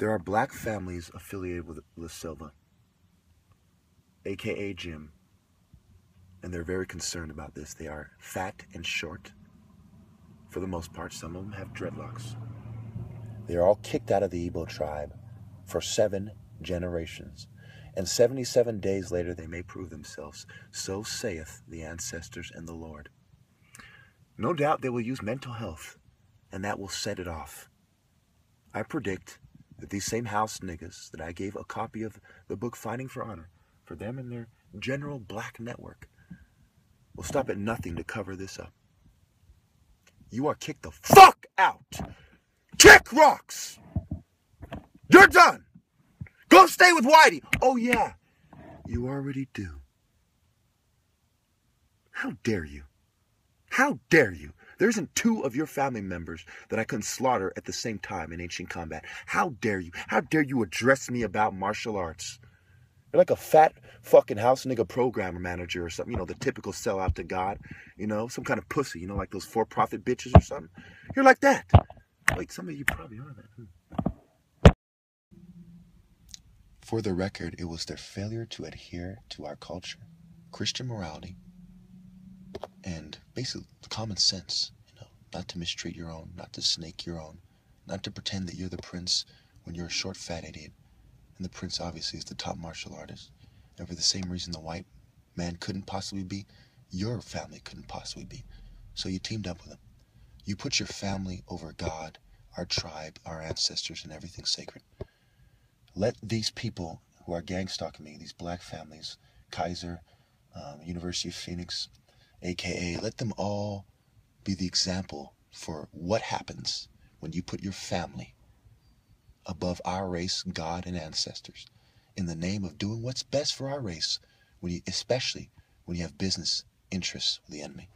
There are black families affiliated with La Silva, aka Jim, and they're very concerned about this. They are fat and short. For the most part, some of them have dreadlocks. They are all kicked out of the Igbo tribe for 7 generations. And 77 days later, they may prove themselves. So saith the ancestors and the Lord. No doubt they will use mental health, and that will set it off. I predict that these same house niggas that I gave a copy of the book Fighting for Honor for them and their general black network will stop at nothing to cover this up. You are kicked the fuck out. Kick rocks. You're done. Go stay with Whitey. Oh yeah, you already do. How dare you? How dare you? There isn't 2 of your family members that I couldn't slaughter at the same time in ancient combat. How dare you? How dare you address me about martial arts? You're like a fat fucking house nigga programmer manager or something. You know, the typical sellout to God. You know, some kind of pussy. You know, like those for-profit bitches or something. You're like that. Wait, some of you probably are that. For the record, it was their failure to adhere to our culture, Christian morality, and basically common sense, you know, not to mistreat your own, not to snake your own, not to pretend that you're the prince when you're a short fat idiot. And the prince obviously is the top martial artist. And for the same reason the white man couldn't possibly be, your family couldn't possibly be. So you teamed up with him. You put your family over God, our tribe, our ancestors, and everything sacred. Let these people who are gang stalking me, these black families, Kaiser, University of Phoenix, aka, let them all be the example for what happens when you put your family above our race, God, and ancestors in the name of doing what's best for our race, especially when you have business interests with the enemy.